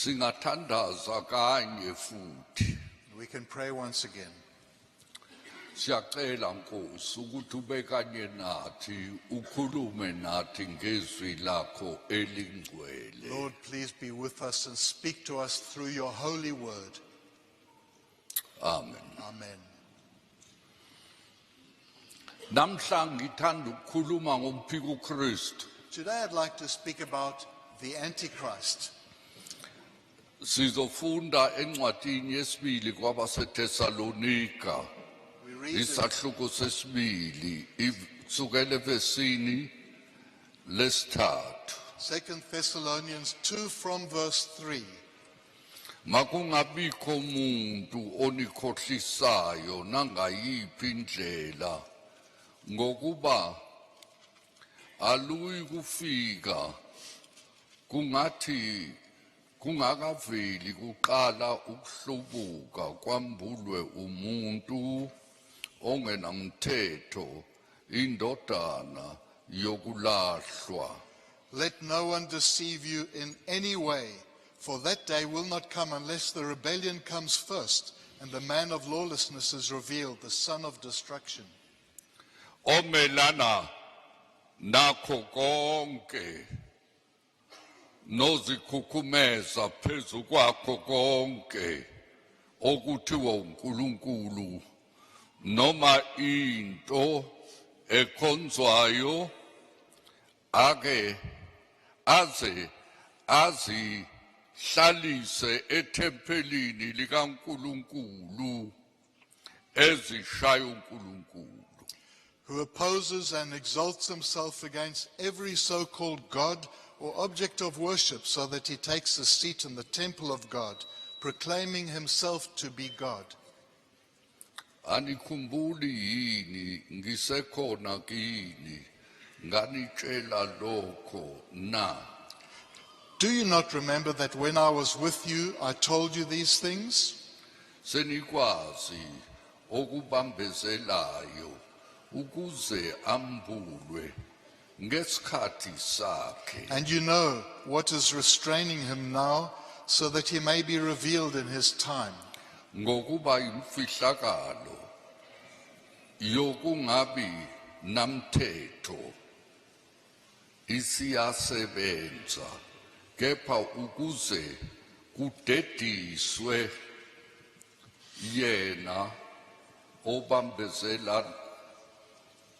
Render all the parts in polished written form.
Singathandaza kanye futhi. We can pray once again. Siyacela Nkosi ukuthi ube kanye nathi ukhulume nathi ngezwi lakho elingcwele. Lord, please be with us and speak to us through your holy word. Amen. Amen. Namhlanje ngithanda ukukhuluma ngomphiko uKristu. Today I'd like to speak about the Antichrist. Sizofunda encwadini yesibili kwabaseThesalonika. We read Isahluko sesibili kusukela evesini lesithathu. 2 Thessalonians 2 from verse 3. Makungabikho umuntu onikhohlisayo nangayiphi indlela ngokuba aluyi kufika kungathi kungakaveli kuqala ukuhlubuka kwambulwe umuntu ongenamthetho indodana yokulahlwa. Let no one deceive you in any way, for that day will not come unless the rebellion comes first, and the man of lawlessness is revealed, the son of destruction. Omelana nakho konke nozikhukhumeza phezu kwakho konke okuthiwa uNkulunkulu noma into ekhonzwayo ake azihlalise ethempelini likaNkulunkulu ezishaya uNkulunkulu. Who opposes and exalts himself against every so-called God or object of worship, so that he takes a seat in the temple of God, proclaiming himself to be God. Anikhumbuli yini ngisekhona kini nganitshela lokho na? Do you not remember that when I was with you, I told you these things? Senikwazi okubambezelayo ukuze ambulwe ngesikhathi sakhe. And you know what is restraining him now, so that he may be revealed in his time. Ngokuba imfihlakalo yokungabi namthetho isiyasebenza, kepha ukuze kudediswe yena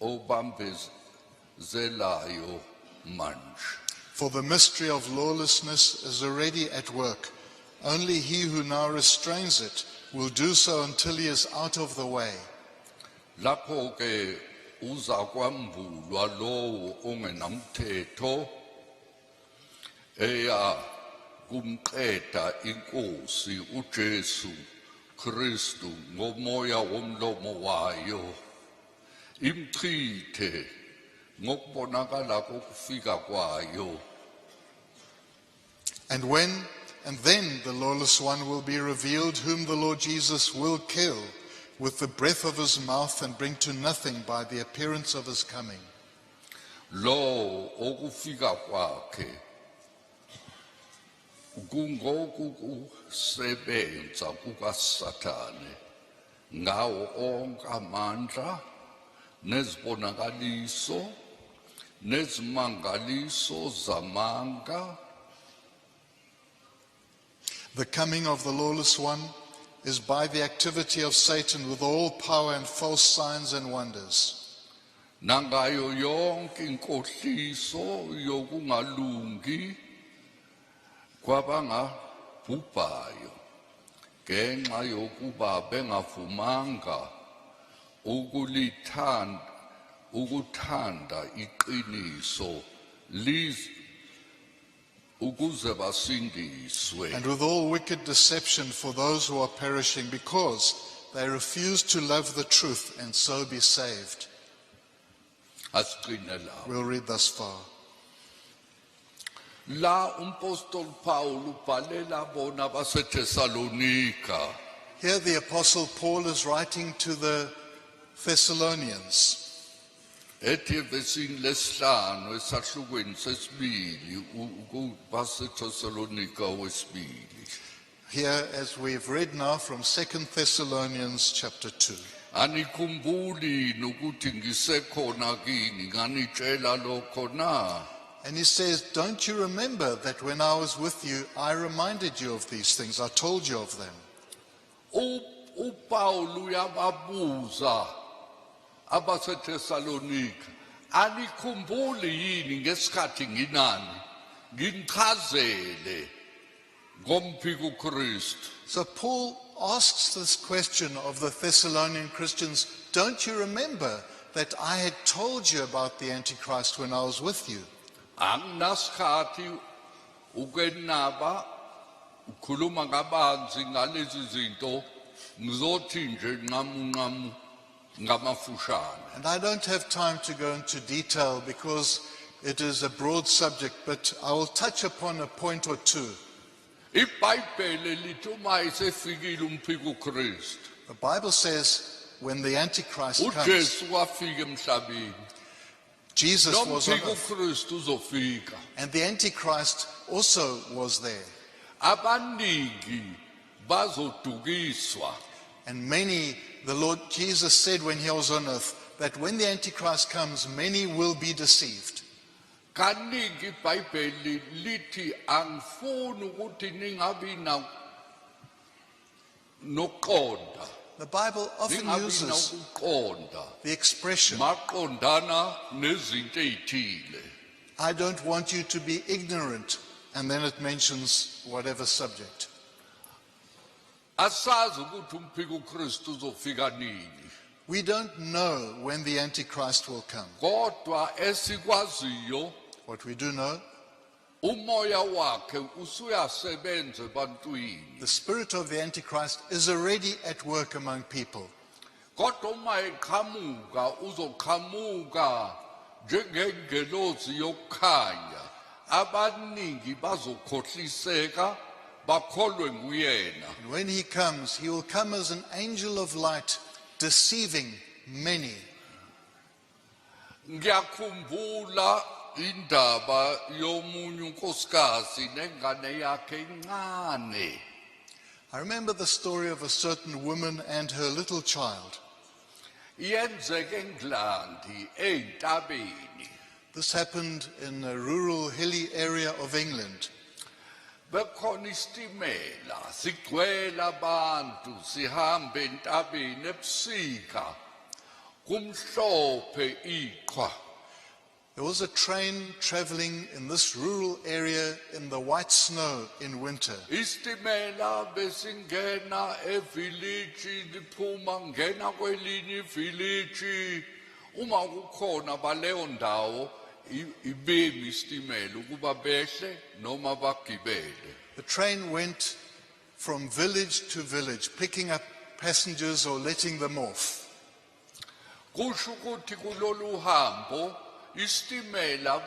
obambezelayo manje. For the mystery of lawlessness is already at work. Only he who now restrains it will do so until he is out of the way. Lapho ke uza kwambulwa lowo ongenamthetho eya kumqeda inkosi uJesu Kristu ngomoya womlomo wayo, imchithe ngokubonakala kokufika kwayo. And then the lawless one will be revealed, whom the Lord Jesus will kill with the breath of his mouth and bring to nothing by the appearance of his coming. Lo okufika kwakhe kungokusebenza kukaSathane ngawo onke amandla nezibonakaliso nezimangaliso zamanga. The coming of the lawless one is by the activity of Satan with all power and false signs and wonders. Nangayo yonke inkohliso yokungalungi kwabangabhubhayo ngenxa yokuba bengavumanga ukuthanda iqiniso ukuze basindiswe. And with all wicked deception for those who are perishing, because they refuse to love the truth and so be saved. Asiqine la. We'll read thus far. La umpostoli Paul ubhalela bona baseThesalonika. Here the Apostle Paul is writing to the Thessalonians. ethi vesini lesihlanu esahlukweni sesibili kuBaseThessalonika wesibili. Here, as we've read now from 2 Thessalonians chapter 2. Anikhumbuli nokuthi ngisekhona kini nganitshela lokho na? And he says, don't you remember that when I was with you, I reminded you of these things, I told you of them. uPaul uyababuza abaseThessalonika, anikhumbuli yini ngesikhathi nginani ngichazele ngomphiko uKristu? So Paul asks this question of the Thessalonian Christians, don't you remember that I had told you about the Antichrist when I was with you? Anginasikhathi ukwenaba ukhuluma kabanzi ngalezi zinto, ngizothi nje nqamu ngamafushane. And I don't have time to go into detail because it is a broad subject, but I will touch upon a point or two. iBhayibheli lithi uma esefikile umphiko uKristu, The Bible says when the Antichrist comes, uJesu wafika emhlabeni, Jesus lo was on mphiko earth, uKristu uzofika. and the Antichrist also was there. Abaningi bazodukiswa. And many, the Lord Jesus said when he was on earth, that when the Antichrist comes, many will be deceived. Kaningi iBhayibheli lithi angifuni ukuthi ningabi noqonda. The Bible often Ningabi uses nokuqonda. the expression, Maqondana nezinto ezithile. I don't want you to be ignorant, and then it mentions whatever subject. Asazi ukuthi umphiko uKristu uzofika nini. We don't know when the Antichrist will come. Kodwa esikwaziyo What we do know, umoya wakhe usuyasebenza ebantwini. the spirit of the Antichrist is already at work among people. Kodwa uma eqhamuka uzoqhamuka njengengelozi yokukhanya. Abaningi bazokhohliseka bakholwe nguyena. And when he comes, he will come as an angel of light, deceiving many. Ngiyakhumbula indaba yomunye unkosikazi nengane yakhe encane. I remember the story of a certain woman and her little child. Yenzeke eNgilandi ey'ntabeni. This happened in a rural, hilly area of England. Bekhona isitimela sigcwele abantu sihamba entabeni ebusika kumhlophe iqhwa. There was a train traveling in this rural area in the white snow in winter. Isitimela besingena evillage liphuma ngena kwelinye ivillage. Uma kukhona baleyo ndawo ibemi isitimela ukuba behle noma bagibele. The train went from village to village, picking up passengers or letting them off. Kusho ukuthi kulolu hambo isitimela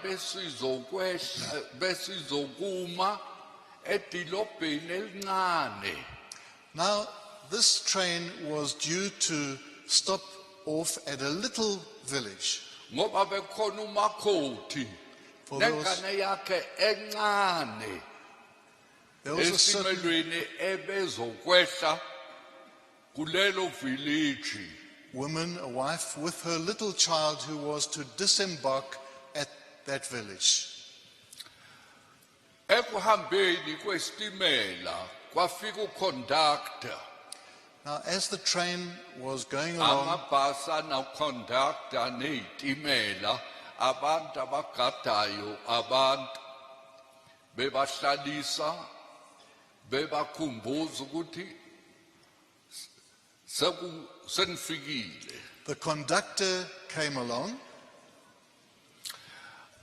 besizokuma edilobheni elincane. Now, this train was due to stop off at a little village. Ngoba bekhona umakhothi For those- nengane yakhe encane There was a certain, esimelweni ebezokwehla kulelo village. woman, a wife, with her little child who was to disembark at that village. Ekuhambeni kwesitimela kwafika uconductor. Now, as the train was going along, Amabhasi anoconductor nezitimela, abantu abagadayo abantu bebahlalisa bebakhumbuza ukuthi senifikile. the conductor came along.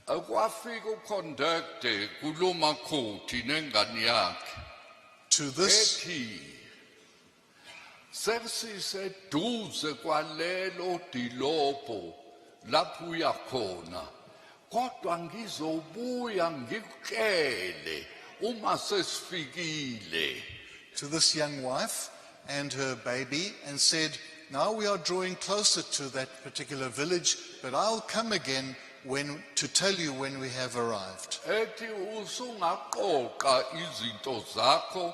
Kwafika uconductor kulomakhothi nengane yakhe To this, ethi sesiseduze kwalelo dilobho lapho uya khona, kodwa ngizobuya ngikutshele uma sesifikile. to this young wife and her baby, and said, now we are drawing closer to that particular village, but I'll come again to tell you when we have arrived. ethi usungaqoqa izinto zakho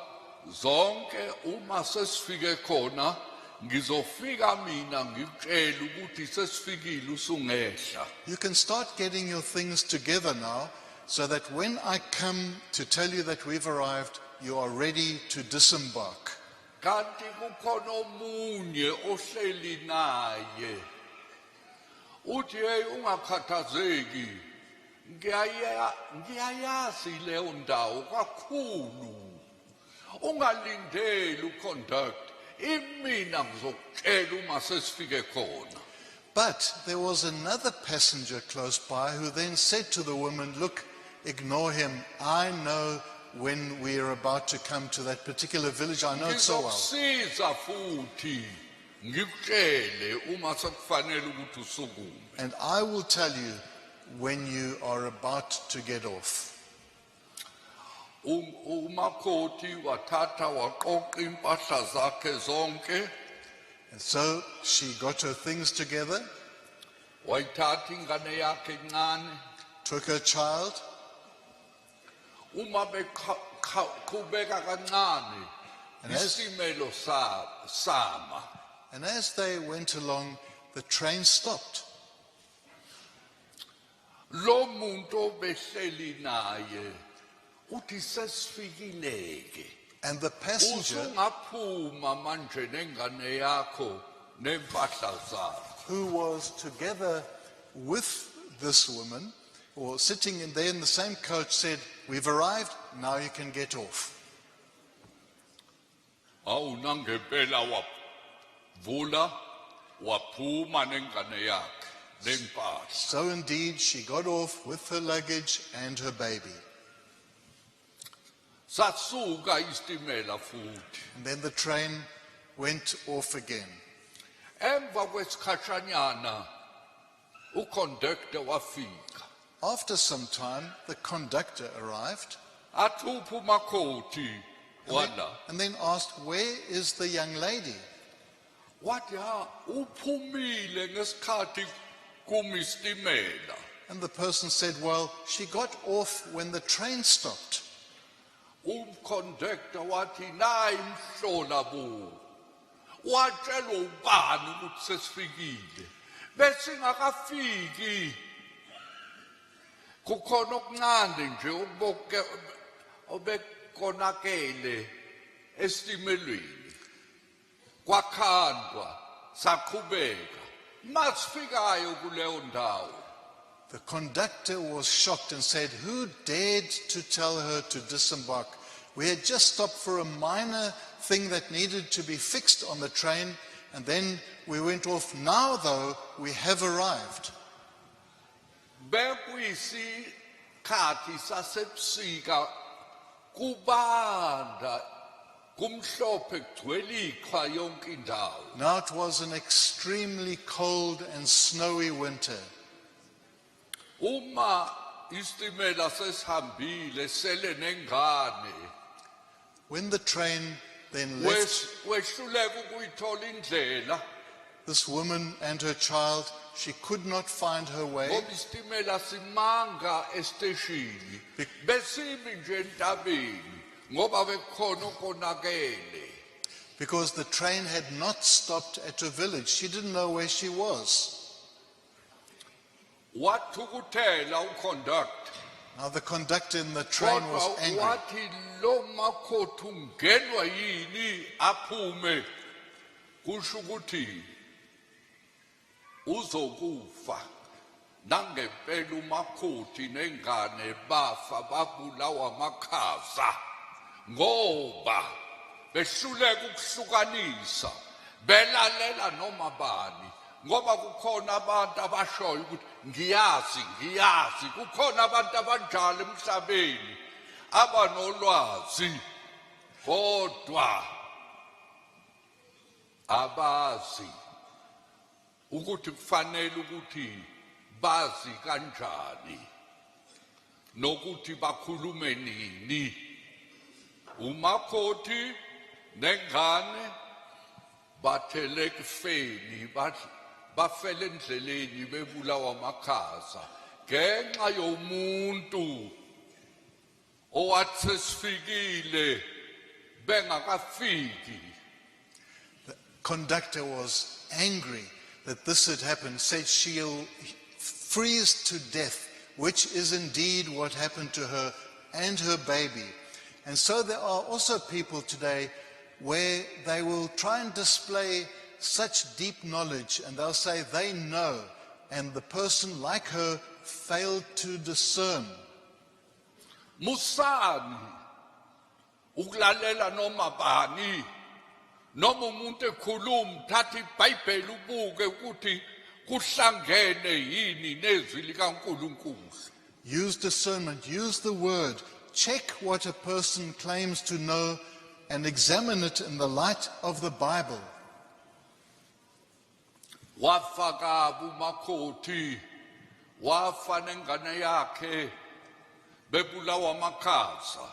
zonke uma sesifike khona ngizofika mina ngikutshela ukuthi sesifikile usungehla. You can start getting your things together now, so that when I come to tell you that we've arrived, you are ready to disembark. Kanti kukhona omunye ohleli naye uthi hey ungakhathazeki ngiyayazi leyo ndawo kakhulu ungalindeli uconduct imina ngizokutshela uma sesifike khona. But there was another passenger close by who then said to the woman, look, ignore him. I know when we are about to come to that particular village. I know it so well. Ngizokusiza futhi ngikutshele uma sekufanele ukuthi usukume. And I will tell you when you are about to get off. Umakoti wathatha waqoqa impahla zakhe zonke. And so she got her things together, Wayithatha ingane yakhe encane. took her child, Uma beqhubeka kancane And as- isimelo sama. and as they went along, the train stopped. Lo muntu obehleli naye uthi sesifikile ke. And the passenger Usungaphuma manje nengane yakho nempahla zakho. who was together with this woman, or sitting in there in the same coach, said, we've arrived, now you can get off. Awunangempela wavula waphuma nengane yakhe nempahla. So indeed, she got off with her luggage and her baby. Sasuka isitimela futhi. And then the train went off again. Emva kwesikhashanyana uconductor wafika. After some time, the conductor arrived Athupha umakoti wala. and then asked, where is the young lady? Wathi uphumile ngesikhathi kumistimela. And the person said, well, she got off when the train stopped. Umconductor wathi nayi imhlola bo. Watshela ubani ukuthi sesifikile. Bese ngakafiki. Kukhona okuncane nje okuboke obekonakele esitimelweni. Kwakhandwa saqhubeka. Masifikayo kuleyo ndawo. The conductor was shocked and said, who dared to tell her to disembark? We had just stopped for a minor thing that needed to be fixed on the train, and then we went off. Now, though, we have arrived. Bekuyisikhathi sasebusika kubanda kumhlophe kugcwele iqhwa yonke indawo. Now it was an extremely cold and snowy winter. Uma isitimela sesihambile sele nengane When the train then left, wehluleka ukuyithola indlela this woman and her child, she could not find her way ngoba isitimela simanga esiteshini besimi nje entabeni ngoba bekukhona okonakele. because the train had not stopped at a village. She didn't know where she was. Wathukuthela uconductor Now the conductor in the train was kodwa angry. wathi lo makhothi ungenwa yini aphume kusho ukuthi uzokufa. Nangempela umakhothi nengane bafa babulawa amakhaza ngoba behluleka ukuhlukanisa belalela noma bani ngoba kukhona abantu abashoyo ukuthi ngiyazi kukhona abantu abanjalo emhlabeni abanolwazi kodwa abazi ukuthi kufanele ukuthi bazi kanjani nokuthi bakhulume nini. Umakhothi nengane bathele ekufeni bafele endleleni bebulawa amakhaza ngenxa yomuntu owathi sesifikile bengakafiki. The conductor was angry that this had happened, said she'll freeze to death, which is indeed what happened to her and her baby. And so there are also people today where they will try and display such deep knowledge, and they'll say they know, and the person like her failed to discern. Musani ukulalela noma bani noma umuntu ekhuluma thatha iBhayibheli ubuke ukuthi kuhlangene yini nezwi likaNkulunkulu. Use discernment, use the word, check what a person claims to know and examine it in the light of the Bible. Wafaka umakhothi wafa nengane yakhe bebulawa amakhaza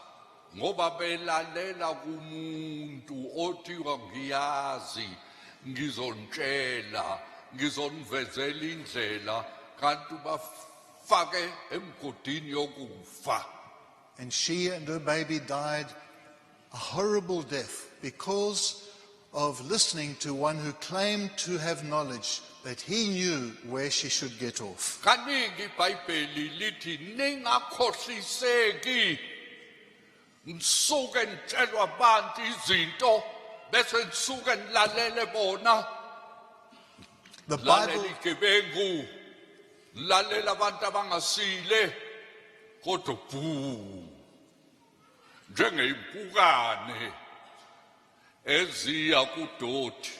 ngoba belalela kumuntu othiwa ngiyazi ngizontshela ngizonivezela indlela kanti bafake emgodini yokufa. And she and her baby died a horrible death because of listening to one who claimed to have knowledge that he knew where she should get off. Kaningi iBhayibheli lithi ningakhohliseki msuke nitshelwa abantu izinto bese nisuke nilalele bona. The Lalela Bible, igebengu lalela abantu abangasile kodwa bhu njengeimpukane eziya kudoti.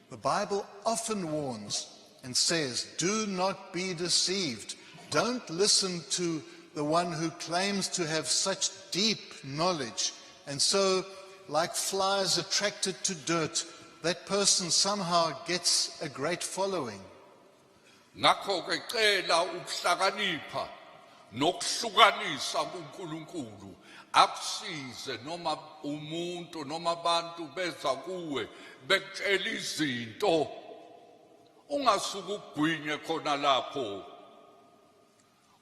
the Bible often warns and says, do not be deceived. Don't listen to the one who claims to have such deep knowledge. And so, like flies attracted to dirt, that person somehow gets a great following. Ngakho ke cela ukuhlakanipha nokuhlukanisa kuNkulunkulu akusize noma umuntu noma abantu beza kuwe bekutshela izinto ungasuka ugwinye khona lapho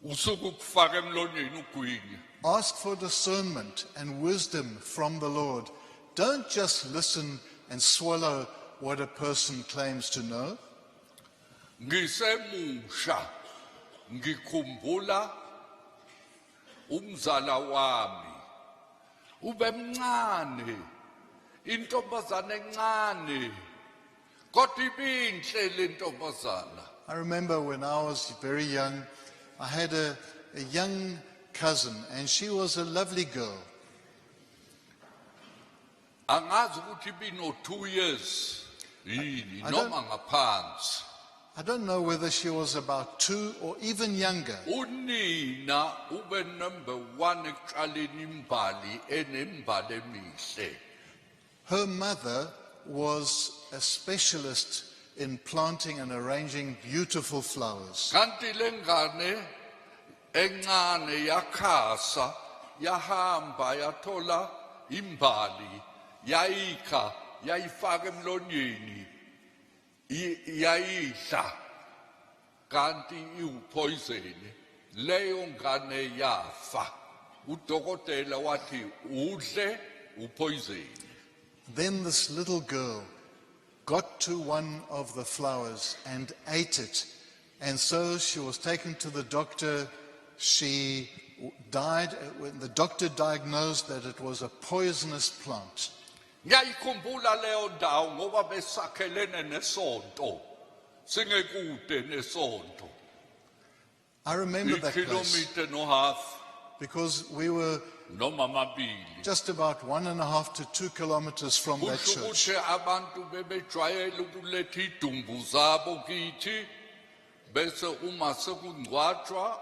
usuke ukufaka emlonyeni ugwinye. Ask for discernment and wisdom from the Lord. Don't just listen and swallow what a person claims to know. Ngisemusha ngikhumbula umzala wami ubemncane intombazana encane kodwa ibinhle le ntombazana. I remember when I was very young, I had a young cousin, and she was a lovely girl. Angazi ukuthi ibino 2 years yini I don't- noma ngaphansi. I don't know whether she was about 2 or even younger. Unina ube number 1 ekuqaleni imbali enembali emihle. Her mother was a specialist in planting and arranging beautiful flowers. Kanti lengane encane yakhasa yahamba yathola imbali yayikha yayifaka emlonyeni yayidla kanti iwupoison leyo ngane yafa. Udokotela wathi udle upoison. Then this little girl got to one of the flowers and ate it. And so she was taken to the doctor. She died when the doctor diagnosed that it was a poisonous plant. Ngiyayikhumbula leyo ndawo ngoba besakhelene nesonto singekude nesonto I remember that place ikilometer no half because we were noma amabili. just about 1.5 to 2 kilometers from that Kusho church. ukuthi abantu bebejwayele ukuletha idumbu zabo kithi bese uma sekungcwatshwa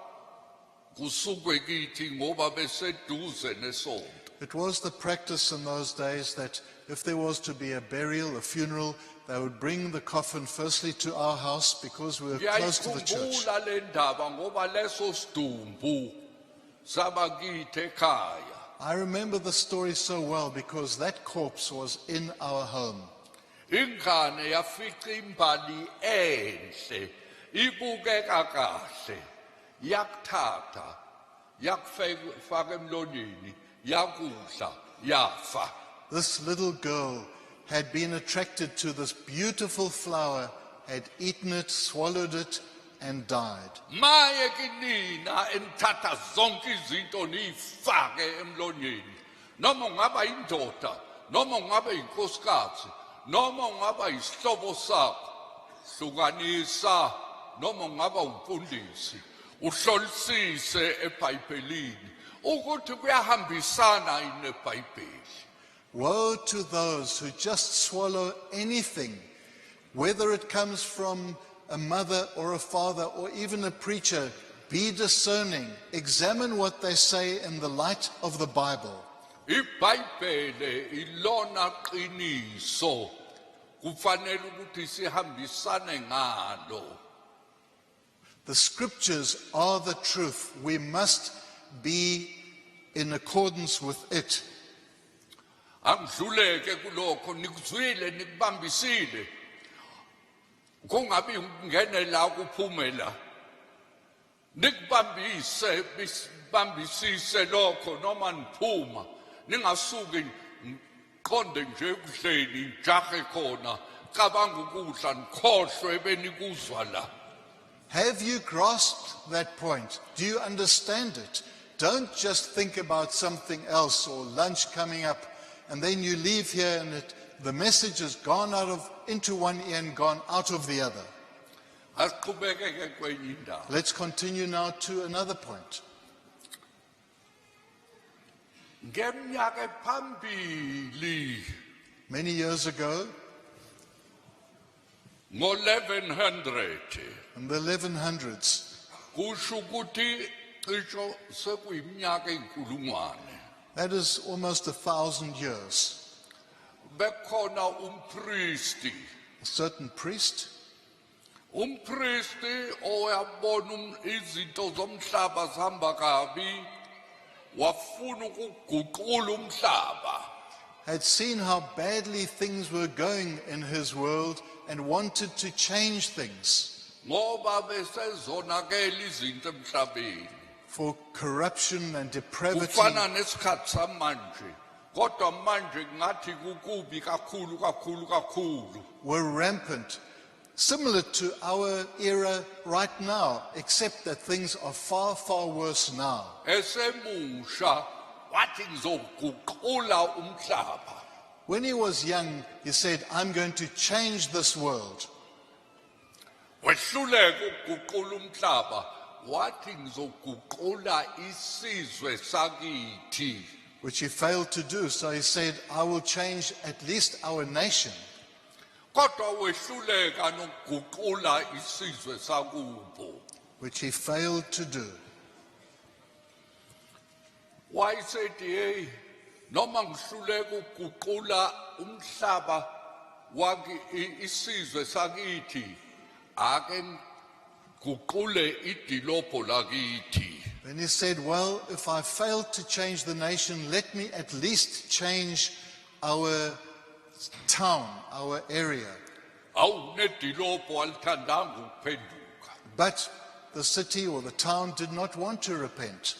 kusukwe kithi ngoba beseduze nesonto. It was the practice in those days that if there was to be a burial, a funeral, they would bring the coffin firstly to our house because we were close to the church. Ngiyayikhumbula le ndaba ngoba leso sidumbu sabakithi ekhaya. I remember the story so well because that corpse was in our home. ingane yafica imbali enhle ibukeka kahle yakuthatha yakufaka emlonyeni yakudla yafa. This little girl had been attracted to this beautiful flower, had eaten it, swallowed it, and died. Maye kinina enithatha zonke izinto niyifake emlonyeni, noma ungaba indoda noma ungaba inkosikazi noma ungaba isihlobo sakho, hlukanisa. Noma ungaba umfundisi uhlolisise eBhayibhelini ukuthi kuyahambisana yini neBhayibheli. Woe to those who just swallow anything, whether it comes from a mother or a father or even a preacher. Be discerning. Examine what they say in the light of the Bible. iBhayibheli ilona qiniso, kufanele ukuthi sihambisane ngalo. The scriptures are the truth. We must be in accordance with it. Angidluleke kulokho, nikuzwile nikubambisile, kungabi ungene la kuphume la, nikubambise bambisise lokho noma niphuma, ningasuki qonde nje ekudleni jahe khona cabanga ukudla nikhohlwe benikuzwa la. Have you grasped that point? Do you understand it? Don't just think about something else or lunch coming up and then you leave here and the message has gone into one ear and gone out of the other. Asiqhubekeke kwenye indawo. Let's continue now to another point. Ngeminyaka ephambili, Many years ago, ngo-1100, in the 1100s, kusho ukuthi cisho sekuyiminyaka eyinkulungwane, that is almost 1,000 years, bekhona umpristi. a certain priest Umpristi oyabona izinto zomhlaba zihamba kabi, wafuna ukuguqula umhlaba. had seen how badly things were going in his world and wanted to change things Ngoba besezonakela izinto emhlabeni. for corruption and depravity. Kufana nesikhathi samanje, kodwa manje ngathi kukubi kakhulu. Were rampant, similar to our era right now, except that things are far, far worse now. Esemusha wathi ngizoguqula umhlaba. When he was young, he said, I'm going to change this world. Wehluleka ukuguqula umhlaba, wathi ngizoguqula isizwe sakithi. Which he failed to do, so he said, I will change at least our nation. Kodwa wehluleka nokuguqula isizwe sakubo. Which he failed to do. Wayesethi hey, noma ngihluleka ukuguqula umhlaba isizwe sakithi, ake ngiguqule idilobho lakithi. Then he said, well, if I failed to change the nation, let me at least change our town, our area. Awunedilobho alithandanga ukuphenduka. But the city or the town did not want to repent.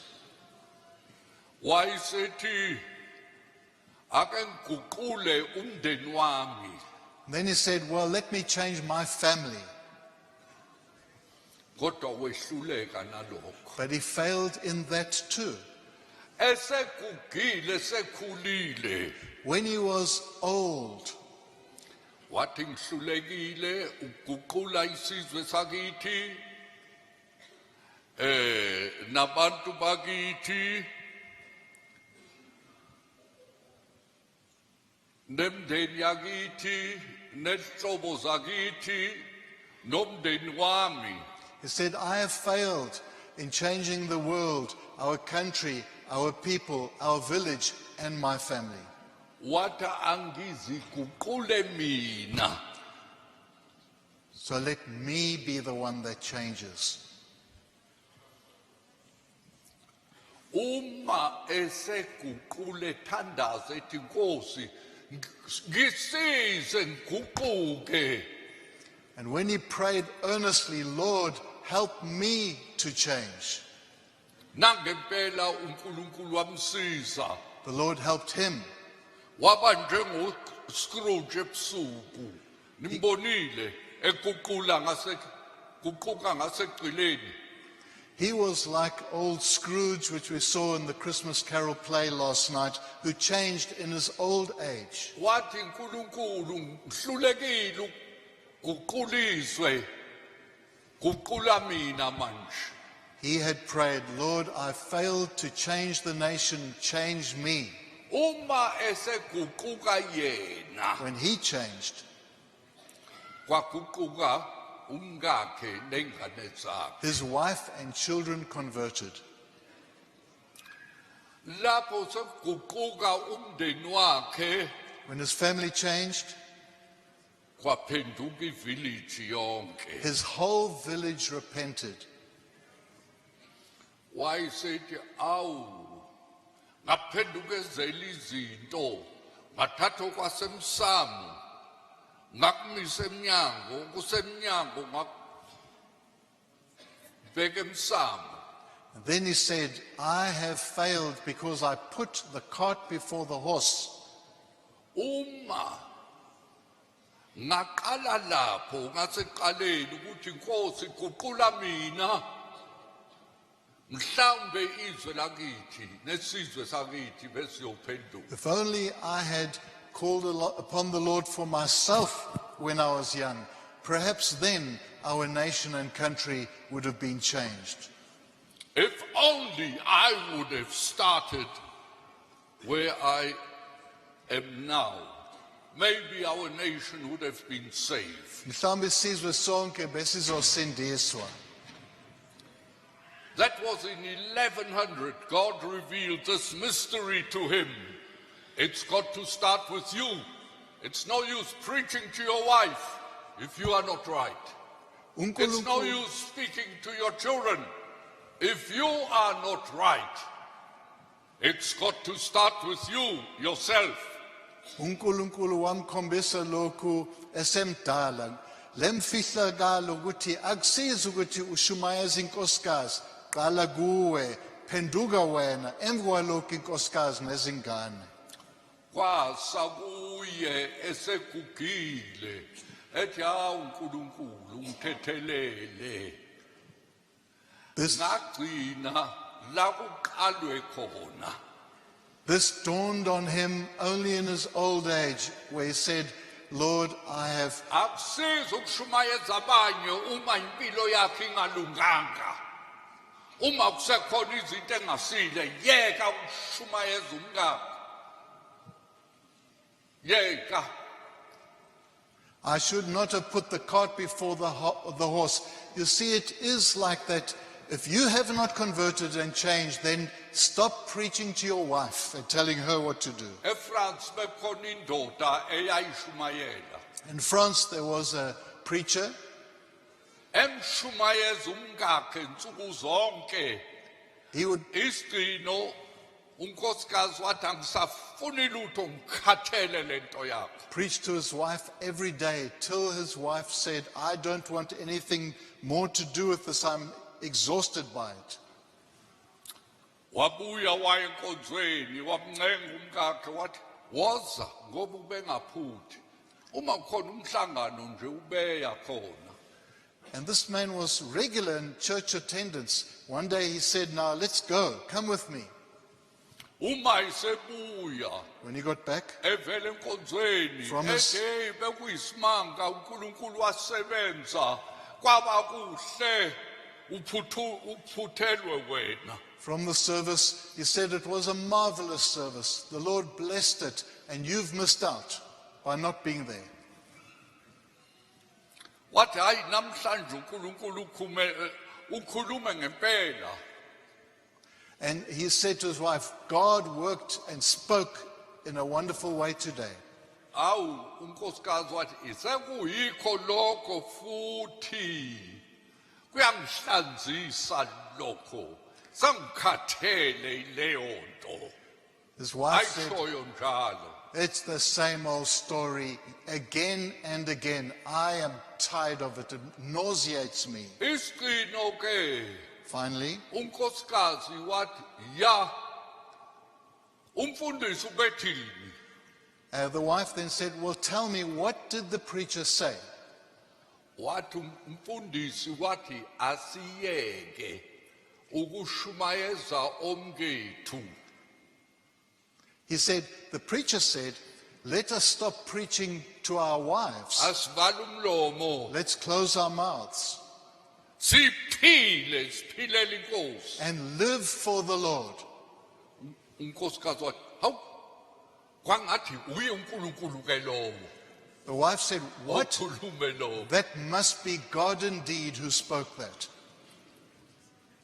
Wayesethi ake ngiguqule umndeni wami. Then he said, well, let me change my family. Kodwa wehluleka nalokho. But he failed in that too. Esekugile sekhulile, When he was old, wathi ngihlulekile ukuguqula isizwe sakithi, nabantu bakithi, nemndeni yakithi, nezihlobo zakithi, nomndeni wami. he said, I have failed in changing the world, our country, our people, our village, and my family. Wathi angiziguqule mina. So let me be the one that changes. Uma eseguqule thandaza ethi Nkosi ngisize ngiguquke. And when he prayed earnestly, Lord, help me to change, Nangempela uNkulunkulu wamsiza. the Lord helped him. Waba njengoScrooge ebusuku. Nimbonile eguqula guquka ngasegcileni. He was like old Scrooge, which we saw in the Christmas Carol play last night, who changed in his old age. Wathi uNkulunkulu ngihlulekile uguquliswe. Guqula mina manje. He had prayed, Lord, I failed to change the nation, change me. Uma eseguquka yena When he changed, kwaguquka umkakhe nengane zakhe. his wife and children converted. Lapho sekuguquka umndeni wakhe When his family changed, kwaphenduka ivillage yonke. his whole village repented. Wayesethi awu ngaphenduka ezela izinto ngathatha okwasemsamo ngakumisa eminyango kusemnyango ngakubeka emsamo. And then he said, I have failed because I put the cart before the horse. Uma ngaqala lapho ngaseqaleni ukuthi Nkosi guqula mina mhlambe izwe lakithi nesizwe sakithi besiyophenduka. If only I had called upon the Lord for myself when I was young, perhaps then our nation and country would have been changed. If only I would have started where I am now, maybe our nation would have been saved. Mhlawumbe isizwe sonke besizosindiswa. That was in 1100. God revealed this mystery to him. It's got to start with you. It's no use preaching to your wife if you are not right. It's no use speaking to your children if you are not right. It's got to start with you, yourself. uNkulunkulu wamkhombisa lokhu esemdala. Lemfihlakalo ukuthi akusizi ukuthi ushumayeze inkosikazi, qala kuwe, phenduka wena, emva kwalokho inkosikazi nezingane. Kwasa kuye esegugile ethi hawu uNkulunkulu ungithethelele. Ngagcina la kuqalwe khona. This dawned on him only in his old age, where he said, Lord, I have Akusizi ukushumayeza abanye uma impilo yakhe ingalunganga. Uma kusekhona izinto engasile yeka ukushumayeza umkakho. Yeka. I should not have put the cart before the horse. You see, it is like that. If you have not converted and changed, then stop preaching to your wife and telling her what to do. EFrance bekhona indoda eyayishumayela. In France, there was a preacher. Emshumayeza umkakhe nsuku zonke. He would Isigcino unkosikazi wathi angisafuni lutho ngikhathele lento yakho. preach to his wife every day till his wife said, I don't want anything more to do with this. I'm exhausted by it. Wabuya waya enkonzweni wamncenga umkakhe wathi woza ngoba ubengaphuthi. Uma kukhona umhlangano nje ubeya khona. And this man was regular in church attendance. One day he said, now let's go, come with me. Uma isebuya When he got back, evela enkonzweni From his- ethi bekuyisimanga uNkulunkulu wasebenza kwaba kuhle uphuthelwe wena. from the service, he said it was a marvelous service. The Lord blessed it, and you've missed out by not being there. Wathi hayi namhlanje uNkulunkulu ukhulume ngempela. And he said to his wife, God worked and spoke in a wonderful way today. Awu unkosikazi wathi isekuyikho lokho futhi kuyangihlanzisa lokho sangikhathele ileyo nto His wife said, ayishoyo njalo. It's the same old story again and again. I am tired of it. It nauseates me. Isqino ke Finally, unkosikazi wathi ya umfundisi ubethini. the wife then said, well, tell me, what did the preacher say? Wathi umfundisi wathi asiyeke ukushumayeza omkethu. He said, the preacher said, let us stop preaching to our wives. Asivale umlomo Let's close our mouths siphile inkosi. and live for the Lord. Unkosikazi wathi hawu kwangathi uye uNkulunkulu ke lowo The wife said, what? okhulume lowo. That must be God indeed who spoke that.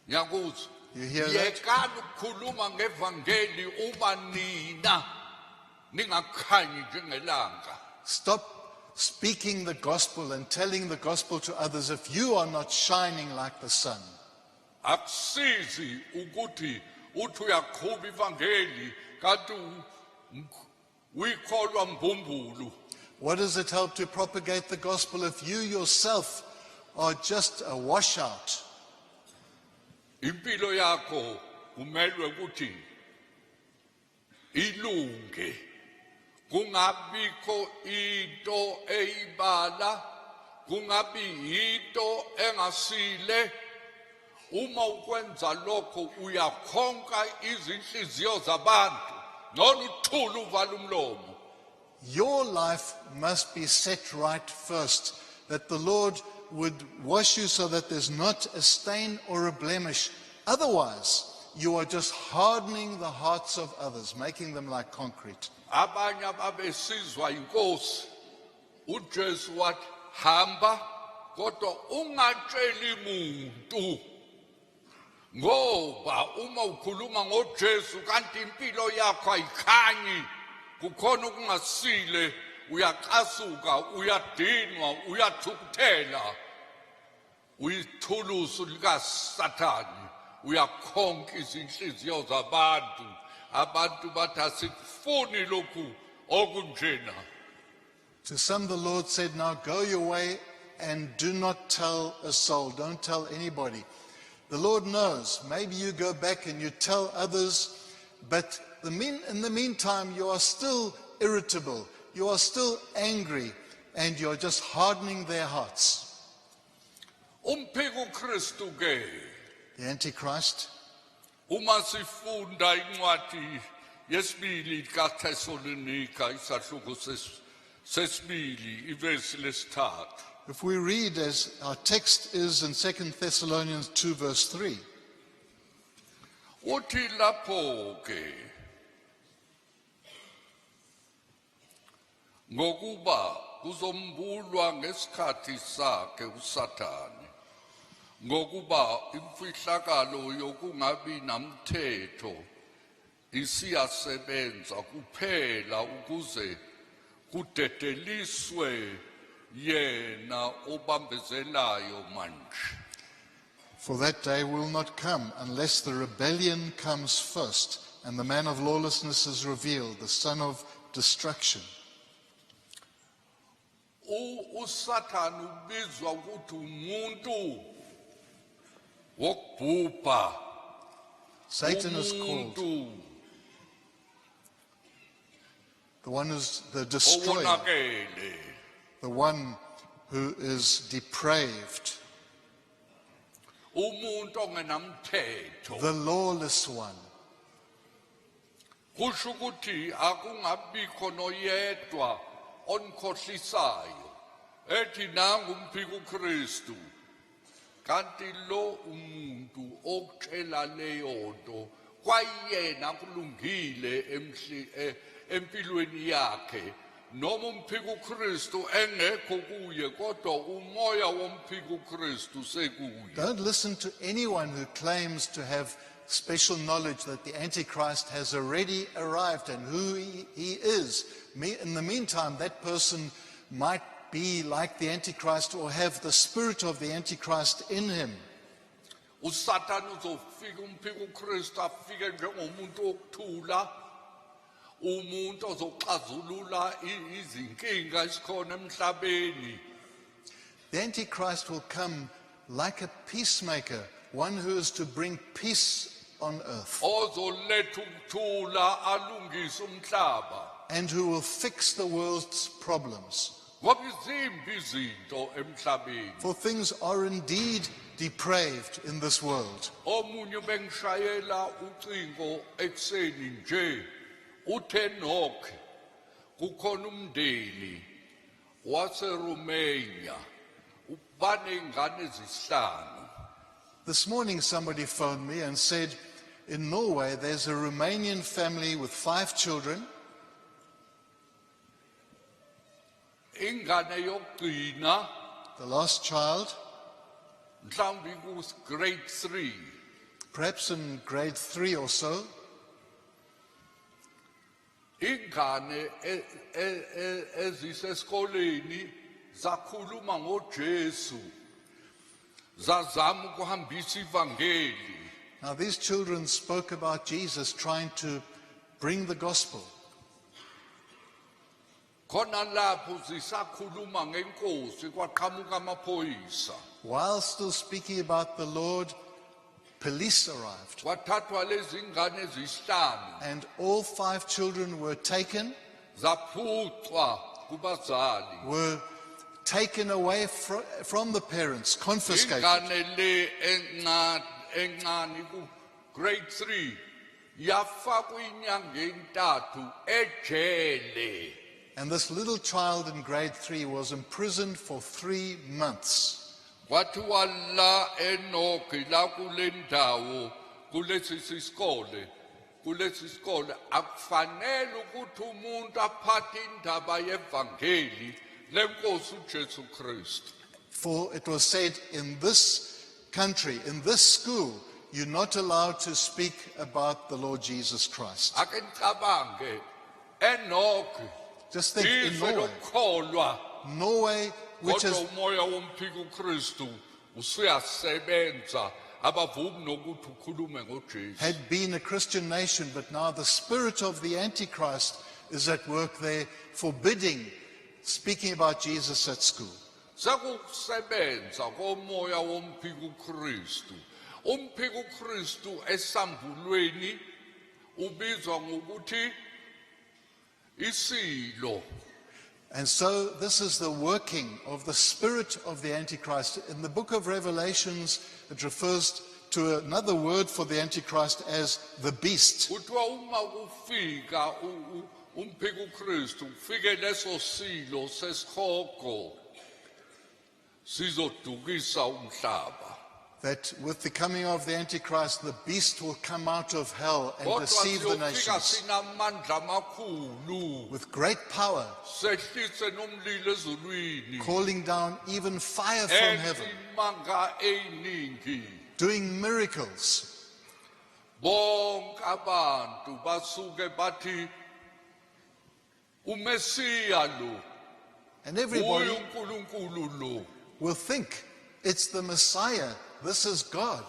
Ngiyakuzwa. You hear that? Yekani ukukhuluma ngevangeli uba nina ningakhanyi njengelanga. Stop speaking the gospel and telling the gospel to others if you are not shining like the sun. Akusizi ukuthi uthi uyaqhuba ivangeli kanti uyikholwa mbumbulu. What does it help to propagate the gospel if you yourself are just a washout? Impilo yakho kumelwe ukuthi ilunge. Kungabikho into eyibala, kungabi into engasile. Uma ukwenza lokho uyakhonka izinhliziyo zabantu. Noma uthula uvala umlomo. Your life must be set right first, that the Lord would wash you so that there's not a stain or a blemish. Otherwise, you are just hardening the hearts of others, making them like concrete. Abanye ababesizwa inkosi uJesu wathi hamba kodwa ungatsheli muntu ngoba uma ukhuluma ngoJesu kanti impilo yakho ayikhanyi kukhona okungasile uyaqasuka uyadinwa uyathukuthela uyithulusu likaSathane uyakhonka izinhliziyo zabantu. Abantu bathi asikufuni lokhu okunjena. To some the Lord said, now go your way and do not tell a soul, don't tell anybody. The Lord knows, maybe you go back and you tell others, but in the meantime you are still irritable, you are still angry, and you're just hardening their hearts. Umphiko Kristu ke The Antichrist, uma sifunda incwadi yesibili kaThessalonika isahluko sesibili ivesi lesithathu. if we read as our text is in 2 Thessalonians 2 verse 3, Uthi lapho ke ngokuba kuzombulwa ngesikhathi sakhe uSathane ngokuba imfihlakalo yokungabi namthetho isiyasebenza kuphela ukuze kudedeliswe yena obambezelayo manje. for that day will not come unless the rebellion comes first and the man of lawlessness is revealed, the son of destruction. uSathane ubizwa ukuthi umuntu wokubhubha. Satan is called Umuntu the one who's the destroyer, owonakele. the one who is depraved, Umuntu ongenamthetho. the lawless one. Kusho ukuthi akungabikho noyedwa onikhohlisayo ethi nangu umphiko uKristu kanti lo umuntu okutshela leyo nto kwayena kulungile empilweni yakhe noma umphiko uKristu engekho kuye kodwa umoya womphiko uKristu sekuye. Don't listen to anyone who claims to have special knowledge that the Antichrist has already arrived and who he is. In the meantime, that person might be like the Antichrist or have the spirit of the Antichrist in him. uSathane uzofika umphiko uKristu afike njengomuntu okuthula umuntu ozoxazulula izinkinga esikhona emhlabeni. The Antichrist will come like a peacemaker, one who is to bring peace on earth, Ozoletha ukuthula alungise umhlaba. and who will fix the world's problems. Ngoba izimbi izinto emhlabeni. For things are indeed depraved in this world. Omunye bengishayela ucingo ekseni nje uthe nokho kukhona umndeni waseRomania banengane ezisihlanu. This morning somebody phoned me and said, in Norway there's a Romanian family with 5 children. Ingane yokugcina The last child, mhlawumbe ku grade 3 perhaps in grade 3 or so, ingane ezisesikoleni zakhuluma ngoJesu zazama ukuhambisa ivangeli. now these children spoke about Jesus trying to bring the gospel. Khona lapho zisakhuluma ngenkosi kwaqhamuka amaphoyisa. While still speaking about the Lord, police arrived, Kwathathwa lezi ngane ezisihlanu and all 5 children were taken zaphucwa kubazali. were taken away from the parents, confiscated. Ingane le encane ku grade 3 yafakwa inyanga entathu ejele. And this little child in grade 3 was imprisoned for 3 months. Kwathiwa la enoki la kule ndawo kulesi sikole akufanele ukuthi umuntu aphathe indaba yevangeli lenkosi uJesu Kristu. For it was said, in this country, in this school, you're not allowed to speak about the Lord Jesus Christ. Ake nicabange enoki Just think, in izwe Norway, lokukholwa Norway, which kodwa is umoya womphika uKristu usuyasebenza abavumi nokuthi ukhulume ngoJesu. had been a Christian nation, but now the spirit of the Antichrist is at work there, forbidding speaking about Jesus at school. Sekusebenza komoya womphika uKristu. Umphika uKristu esambulweni ubizwa ngokuthi isilo. And so this is the working of the spirit of the Antichrist. In the book of Revelations, it refers to another word for the Antichrist as the beast. Kuthiwa uma kufika umphika uKristu kufike leso silo sesihogo sizodukisa umhlaba. That with the coming of the Antichrist, the beast will come out of hell and Kodwa deceive the siyofika nations sinamandla amakhulu with great power, sehlise nomlilo ezulwini calling down even fire from heaven, ezimanga eyiningi. doing miracles. Bonke abantu basuke bathi uMesiya lo And everybody uye uNkulunkulu lo. will think it's the Messiah. This is God.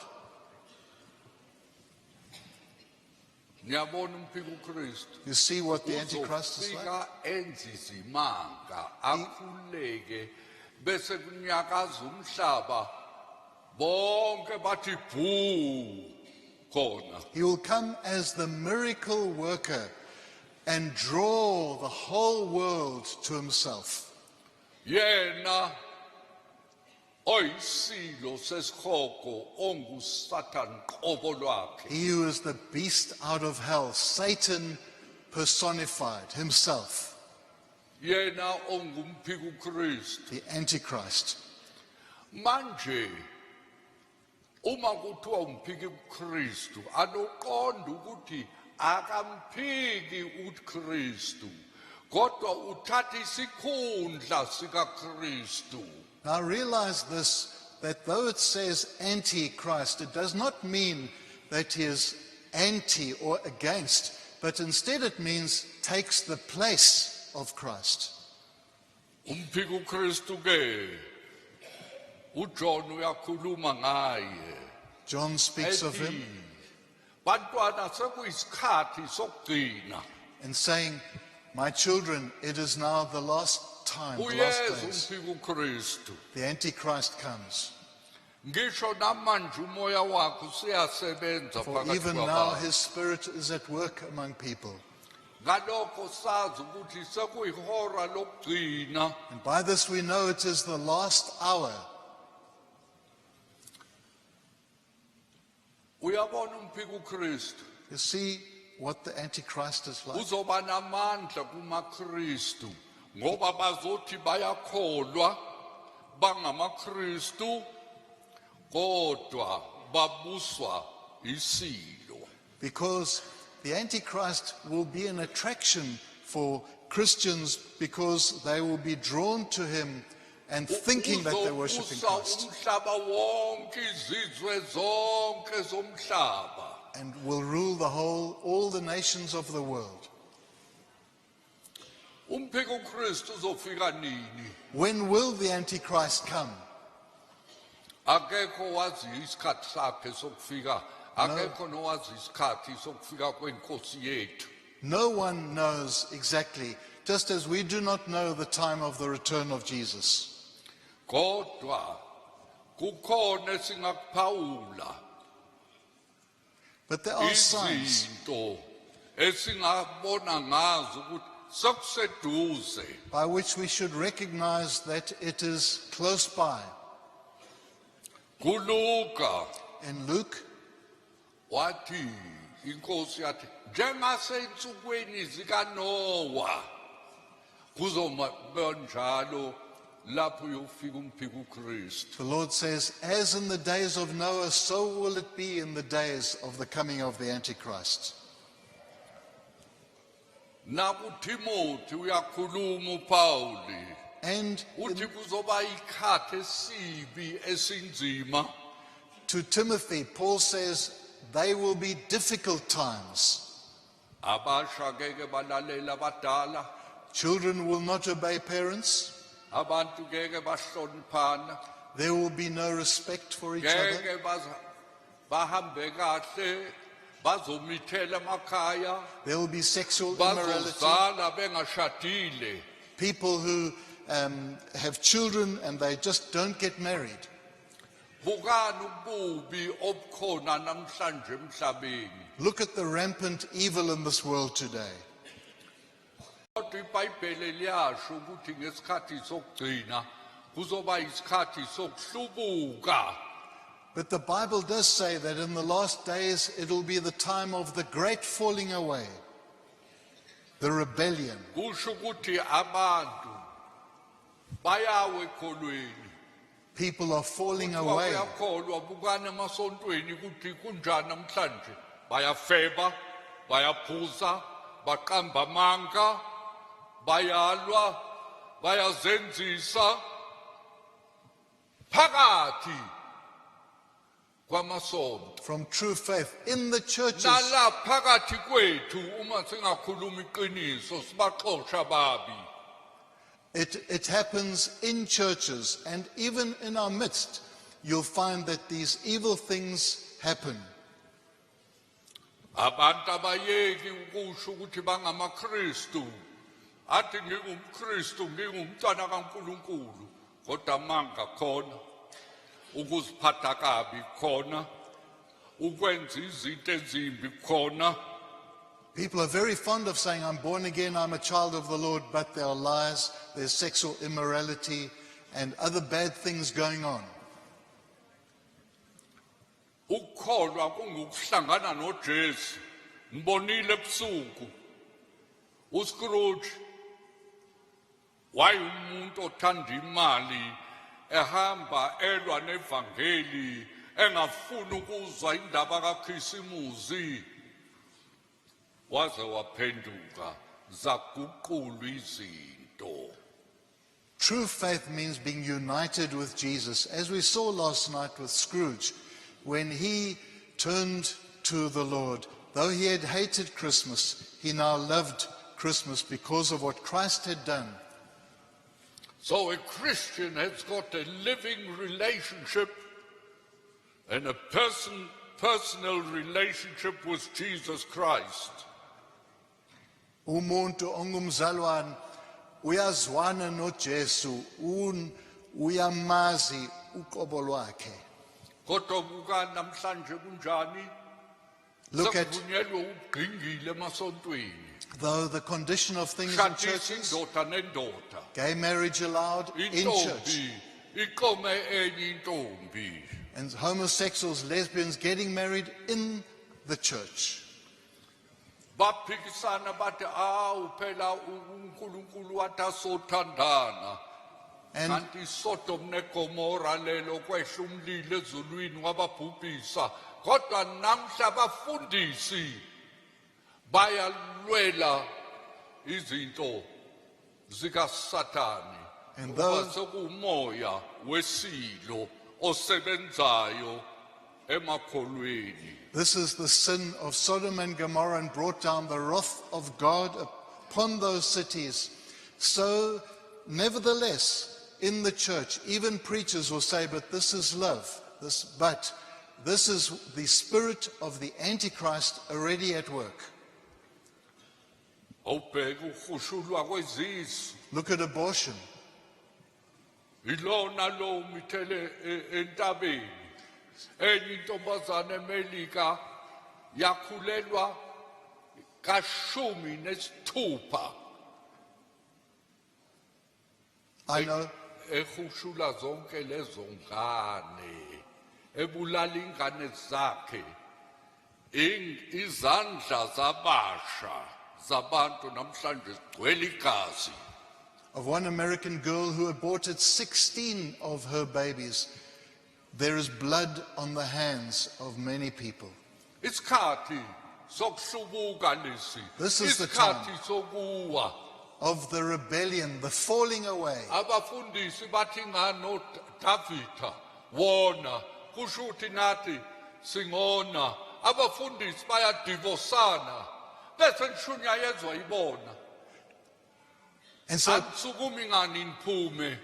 Niyabona umphika uKristu You see what the Antichrist is like? uzofika enze izimanga akhuleke bese kunyakaza umhlaba bonke bathi bhu khona. He will come as the miracle worker and draw the whole world to himself. Yena oyisilo sesihogo onguSatan qobo lwakhe. He who is the beast out of hell, Satan personified himself, Yena ongumphika uKristu. the Antichrist. Manje uma kuthiwa umphiki uKristu anoqonda ukuthi akamphiki uKristu kodwa uthatha isikhundla sikaKristu. Now realize this, that though it says Antichrist, it does not mean that he is anti or against, but instead it means takes the place of Christ. Umphiki uKristu ke uJohn uyakhuluma ngaye. John speaks of him. Bantwana sekuyisikhathi sokugcina. and saying, my children, it is now the last time, the last Uyeza days. umphika uKristu. The Antichrist comes. Ngisho namanje umoya wakhe useyasebenza For phakathi even now kwabantu. his spirit is at work among people. Ngalokho sazi ukuthi sekuyihora lokugcina. And by this we know it is the last hour. Uyabona umphika uKristu. You see what the Antichrist is like? Uzoba namandla kumaKristu ngoba bazothi bayakholwa bangamaKristu kodwa babuswa isilo. Because the Antichrist will be an attraction for Christians because they will be drawn to him and thinking that they're worshipping Christ. Umhlaba wonke izizwe zonke zomhlaba. And will rule all the nations of the world. Umphika uKristu uzofika nini? When will the Antichrist come? Akekho wazi isikhathi sakhe sokufika. Akekho nowazi isikhathi sokufika kwenkosi yethu. No one knows exactly, just as we do not know the time of the return of Jesus. Kodwa kukhona esingakuphawula. But there are signs Izinto esingabona ngazo ukuthi sekuseduze. by which we should recognize that it is close by. KuLuka In Luke, wathi inkosi yathi njengaseyinsukwini zikaNoah kuzoma njalo lapho uyofika umphika uKristu. the Lord says, as in the days of Noah, so will it be in the days of the coming of the Antichrist. NakuTimothy uyakhuluma uPawuli And uthi kuzoba ikhathi esibi esinzima. to Timothy, Paul says, they will be difficult times. Abasha ngeke balalela abadala, Children will not obey parents. abantu ngeke bahloniphana, There will be no respect for each other. ngeke bahambe kahle, bazomithela emakhaya, There will be sexual immorality. bazozala bengashadile. People who have children and they just don't get married. Bukani ububi obukhona namhlanje emhlabeni. Look at the rampant evil in this world today. Kodwa iBhayibheli liyasho ukuthi ngesikhathi sokugcina kuzoba isikhathi sokuhlubuka. But the Bible does say that in the last days it will be the time of the great falling away, the rebellion. Kusho ukuthi abantu bayawe ekholweni. People are falling away. Bayakholwa bukani emasontweni ukuthi kunjani namhlanje. Bayafeba, bayaphuza, baqamba amanga, bayalwa, bayazenzisa phakathi kwamasonto. From true faith in the churches. Nala phakathi kwethu uma singakhuluma iqiniso sibaxosha babi. It happens in churches, and even in our midst, you'll find that these evil things happen. Abantu abayeki ukusho ukuthi bangamaKristu. Athi ngingumKristu, ngingumntwana kaNkulunkulu, kodwa amanga khona, ukuziphatha kabi khona, ukwenza izinto ezimbi khona. People are very fond of saying, I'm born again, I'm a child of the Lord, but there are lies, there's sexual immorality, and other bad things going on. Ukukholwa kungukuhlangana noJesu. Ngibonile ebusuku uScrooge wayumuntu othanda imali ehamba elwa nevangeli engafuni ukuzwa indaba kaKhisimusi waze waphenduka zaguqulwa izinto. True faith means being united with Jesus, as we saw last night with Scrooge, when he turned to the Lord. Though he had hated Christmas, he now loved Christmas because of what Christ had done. So a Christian has got a living relationship and a personal relationship with Jesus Christ. umuntu ongumzalwane uyazwana noJesu, uyamazi uqobo lwakhe. Kodwa buka namhlanje kunjani? Look at, Sekuvunyelwe ugqingile emasontweni. though the condition of things in Shadisa churches, indoda nendoda. gay marriage allowed in church, Intombi iqome enye intombi. and homosexuals, lesbians getting married in the church. Baphikisana bathi phela uNkulunkulu wathi asothandana. And Kanti iSodom neGomora lelo kwehla umlilo ezulwini wababhubhisa. Kodwa namhla abafundisi bayalwela izinto zikaSathane. And Ngoba those- sekumoya wesilo osebenzayo emakholweni. this is the sin of Sodom and Gomorrah, and brought down the wrath of God upon those cities. So, nevertheless, in the church, even preachers will say, but this is love. But this is the spirit of the Antichrist already at work. Awubheka ukhushulwa kwezizwe. Look at abortion. Ilona lo mithele entabeni. Enye intombazana eMelika yakhulelwa ka-16 I know. ehushula zonke lezo ngane, ebulala ingane zakhe. Izandla zabasha zabantu namhlanje zigcwele igazi. Of one American girl who aborted 16 of her babies, there is blood on the hands of many people. Isikhathi sokuhlubuka lesi. This is the Isikhathi sokuwa. Of the rebellion, the falling away. Abafundisi bathi ngano Davida wona kusho ukuthi nathi singona. Abafundisi bayadivosana bese nishunyayezwa ibona. And so Anisukumi ngani niphume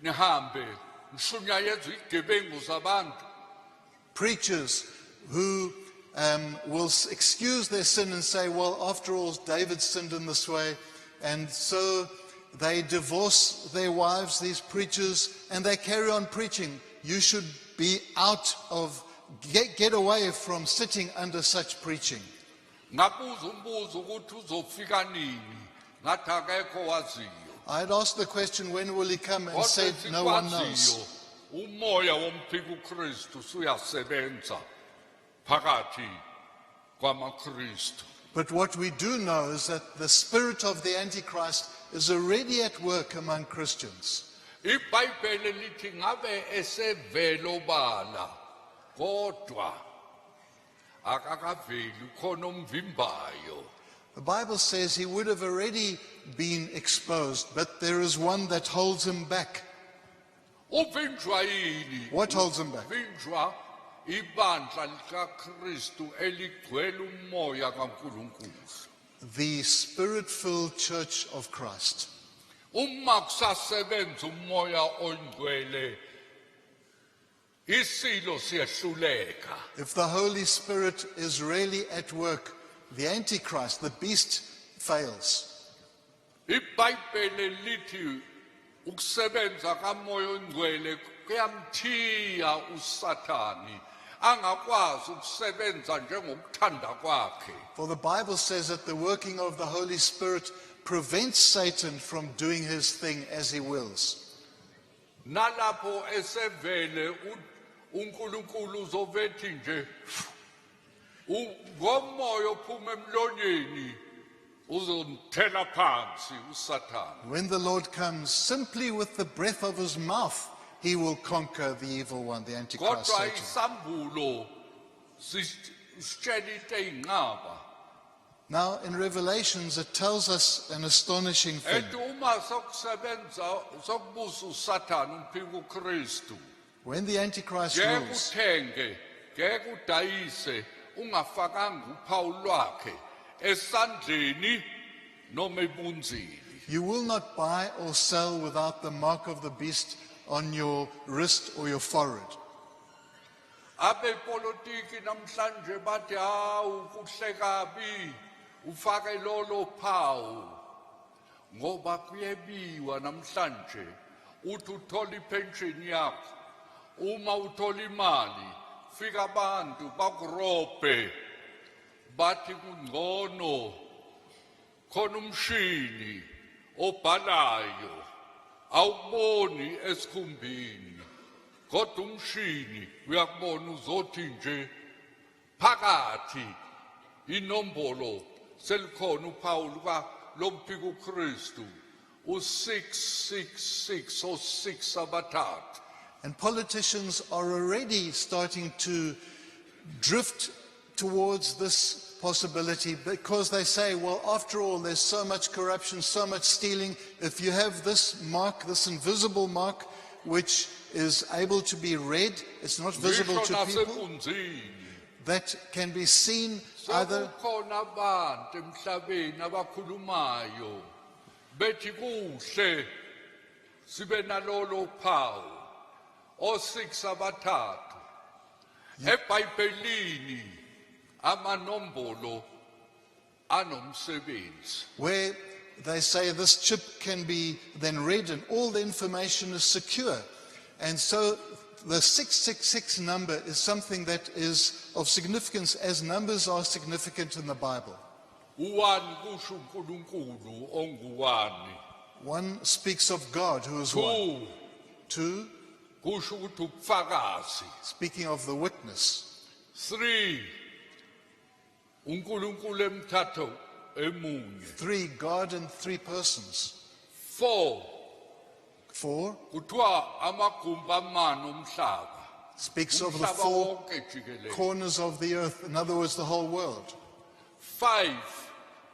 nihambe nishunyayezwa igebengu zabantu. preachers who will excuse their sin and say, well, after all, David sinned in this way. And so they divorce their wives, these preachers, and they carry on preaching. You should be out of, get away from sitting under such preaching. Ngabuza umbuzo ukuthi uzofika nini. Ngathi akekho waziyo. I had asked the question, when will he come? And Kodwa said, no one esikwaziyo, knows. umoya womphika uKristu usuyasebenza phakathi kwamaKristu. But what we do know is that the spirit of the Antichrist is already at work among Christians. iBhayibheli lithi ngabe esevelo bala kodwa akakaveli khona umvimbayo. The Bible says he would have already been exposed, but there is one that holds him back. Uvinjwa yini? What holds him back? Uvinjwa ibandla likaKristu eligcwele umoya kaNkulunkulu. The spirit-filled church of Christ. Uma kusasebenza umoya ongcwele isilo siyahluleka. If the Holy Spirit is really at work, the Antichrist, the beast, fails. iBhayibheli lithi ukusebenza kamoya ongcwele kuyamthiya uSathane angakwazi ukusebenza njengokuthanda kwakhe. For the Bible says that the working of the Holy Spirit prevents Satan from doing his thing as he wills. Nalapho esevele uNkulunkulu uzovethi nje ngomoya ophuma emlonyeni uzonthela phansi uSathane. When the Lord comes, simply with the breath of his mouth, he will conquer the evil one, the Antichrist Kodwa Satan. isambulo sitshela into eyinqaba. Now, in Revelations, it tells us an astonishing thing. Ethi uma sokusebenza sokubusa uSathane umphika uKristu. When the Antichrist Ngeke rules, uthenge, ngeke udayise ungafakanga uphawu lwakhe esandleni noma ebunzini. you will not buy or sell without the mark of the beast on your wrist or your forehead. Abepolitiki namhlanje bathi hawu kuhle kabi ufake lolo phawu ngoba kuyebiwa namhlanje uthi uthola ipension yakho uma uthola imali fika abantu bakurobhe bathi kungcono khona umshini obhalayo awuboni esikhumbini kodwa umshini uyakubona uzothi nje phakathi inombolo selikhona uphawu luka lomphika uKristu u666 or 6 abathathu. And politicians are already starting to drift towards this possibility because they say, well, after all, there's so much corruption, so much stealing. If you have this mark, this invisible mark, which is able to be read, it's not visible to people, that can be seen either. Sekukhona abantu emhlabeni abakhulumayo bethi kuhle sibe nalolo phawu o6 abathathu eBhayibhelini amanombolo anomsebenzi, where they say this chip can be then read and all the information is secure. And so the 666 number is something that is of significance as numbers are significant in the Bible. u1 kusho uNkulunkulu ongu1, 1 speaks of God who is one. 2 kusho ukuthi ubufakazi, speaking of the witness. 3 uNkulunkulu emthathu emunye, 3 God in 3 persons. 4 kuthiwa amagumbi amane omhlaba, speaks of the umhlaba 4 wonke jikelele. corners of the earth, in other words, the whole world. 5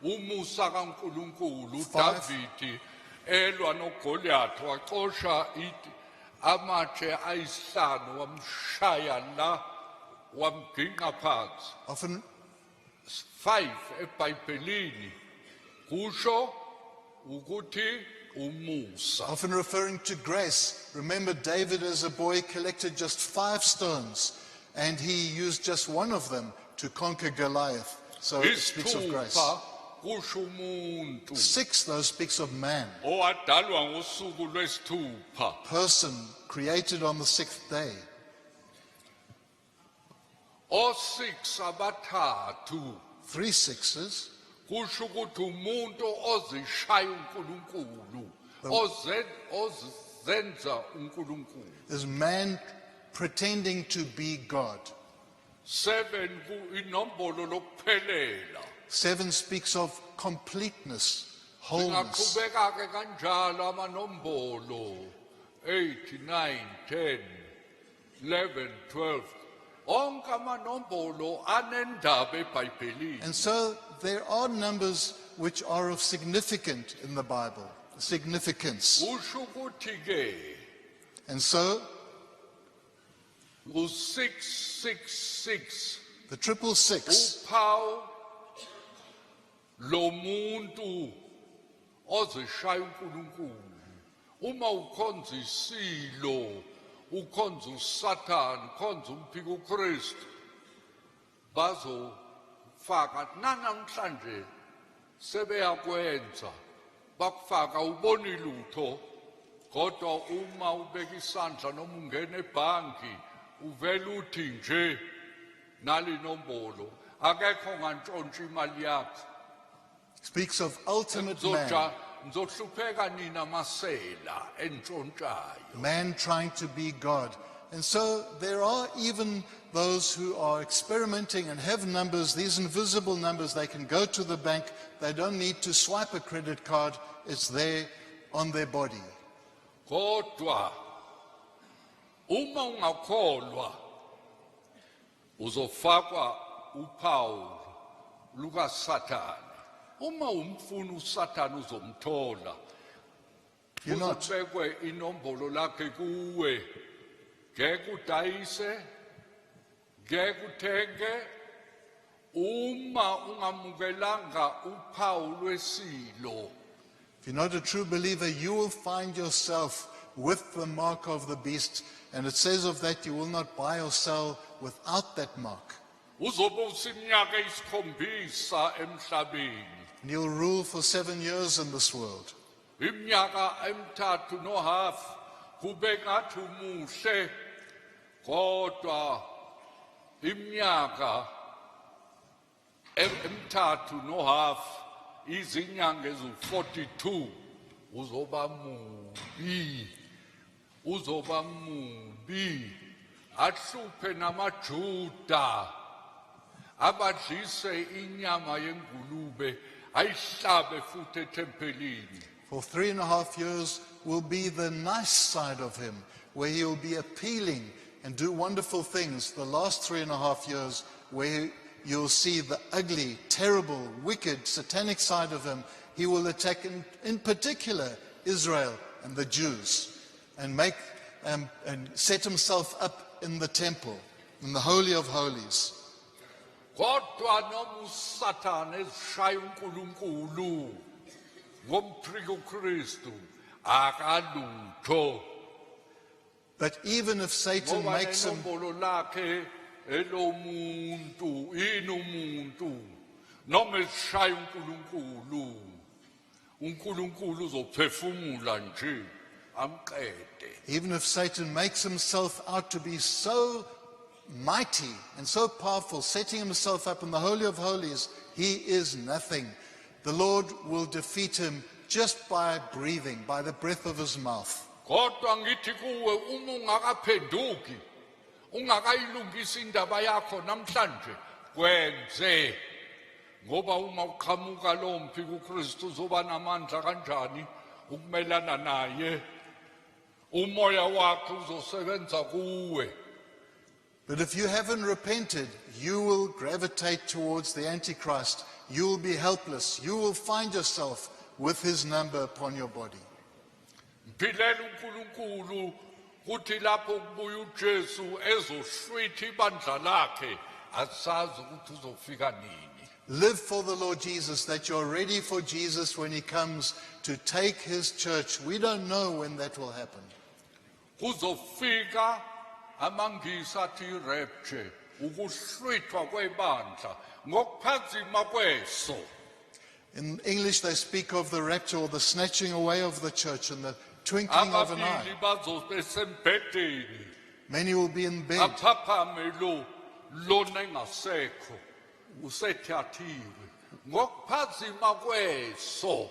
umusa kaNkulunkulu, 5 uDavidi elwa noGoliath waxosha amatshe ayisihlanu wamshaya la wamginqa phansi. Often 5 eBhayibhelini kusho ukuthi umusa. Often referring to grace. Remember, David as a boy collected just 5 stones and he used just one of them to conquer Goliath. So it speaks of grace. Kusho umuntu 6, though, speaks of man, owadalwa ngosuku lwesithupha. person created on the 6th day. O6 abathathu 3 6s kusho ukuthi umuntu ozishaya uNkulunkulu, ozenza uNkulunkulu. is man pretending to be God. 7 inombolo lokuphelela. 7 speaks of completeness, wholeness. Singaqhubeka ke kanjalo amanombolo 8 9 10 11 12 onke amanombolo anendaba eBhayibhelini. And so there are numbers which are of significance in the Bible, significance. Kusho ukuthi ke And so u666 the 666, uphawu lo muntu ozishaya uNkulunkulu. Uma ukhonza isilo, ukhonza uSathane, ukhonza umphika uKristu, bazofaka namhlanje sebeyakwenza bakufaka uboni lutho, kodwa uma ubeka isandla noma ungena ebhanki uvela uthi nje nali nombolo akekho ngantshontsha imali yakho. speaks of ultimate man, Ngizohlupheka nina masela entshontshayo. man trying to be God. And so there are even those who are experimenting and have numbers, these invisible numbers. They can go to the bank. They don't need to swipe a credit card. It's there on their body. Kodwa uma ungakholwa uzofakwa uphawu lukaSathane. Uma umfuna uSathane uzomthola. You're not. Uzobekwe inombolo lakhe kuwe. Ngeke udayise, ngeke uthenge. Uma ungamukelanga uphawu lwesilo. If you're not a true believer, you will find yourself with the mark of the beast. And it says of that you will not buy or sell without that mark. Uzobusa iminyaka eyisikhombisa emhlabeni. And he'll rule for 7 years in this world. Iminyaka emithathu nohalf kube ngathi umuhle kodwa iminyaka emithathu nohalf izinyanga ezu-42 uzoba mubi ahluphe namaJuda abadlise inyama yengulube ayihlabe futhi ethempelini. For 3.5 years will be the nice side of him, where he will be appealing and do wonderful things. The last 3.5 years, where you'll see the ugly, terrible, wicked, satanic side of him, he will attack in particular Israel and the Jews, and and set himself up in the temple, in the Holy of Holies. Kodwa noma uSathane ezishaya uNkulunkulu ngomphriku Kristu akalutho. But even if Satan Ngoba makes him, nenombolo lakhe elomuntu inumuntu noma ezishaya uNkulunkulu uNkulunkulu uzophefumula nje amqede. even if Satan makes himself out to be so mighty and so powerful, setting himself up in the Holy of Holies, he is nothing. The Lord will defeat him just by breathing, by the breath of his mouth. Kodwa ngithi kuwe uma ungakaphenduki ungakayilungisa indaba yakho namhlanje kwenze ngoba uma uqhamuka lo mphi kuKristu uzoba namandla kanjani ukumelana naye umoya wakhe uzosebenza kuwe. But if you haven't repented, you will gravitate towards the Antichrist. You will be helpless. You will find yourself with his number upon your body. Mphilela uNkulunkulu kuthi lapho kubuya uJesu ezohlwitha ibandla lakhe asazi ukuthi uzofika nini. Live for the Lord Jesus, that you're ready for Jesus when he comes to take his church. We don't know when that will happen. Kuzofika amangisi athi rapture ukuhlwithwa kwebandla ngokuphazima kweso. In English, they speak of the rapture or the snatching away of the church in the twinkling of an eye. Ababili bazobe sembhedeni Many will be in bed. aphaphame lona engasekho usethathiwe ngokuphazima kweso.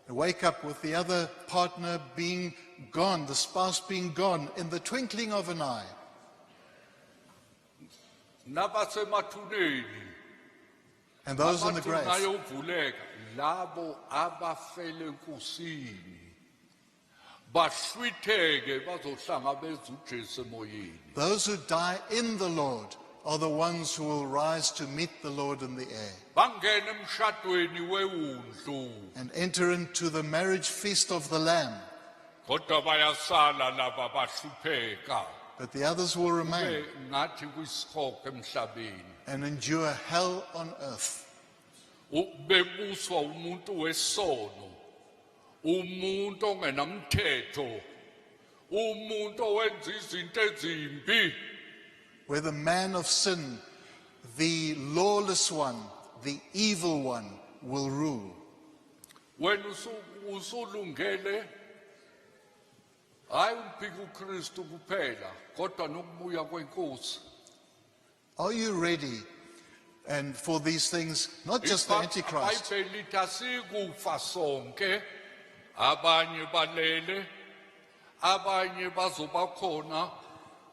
They wake up with the other partner being gone, the spouse being gone, in the twinkling of an eye. Nabasemathuneni And those in the grave. ayovuleka labo abafele enkosini bahlwitheke bazohlangabeza uJesu emoyeni. Those who die in the Lord are the ones who will rise to meet the Lord in the air Bangena emshadweni wewundlu and enter into the marriage feast of the Lamb. kodwa bayasala laba bahlupheka But the others will remain ngathi kwisihoko emhlabeni and endure hell on earth. bebuswa umuntu wesono umuntu ongenamthetho umuntu owenza izinto ezimbi Where the man of sin, the lawless one, the evil one, will rule. wena usulungele hayi umphika uKristu kuphela kodwa nokubuya kwenkosi. Are you ready? And for these things, not just the Antichrist, iBhayibheli lithi asikufa sonke abanye balele abanye bazoba khona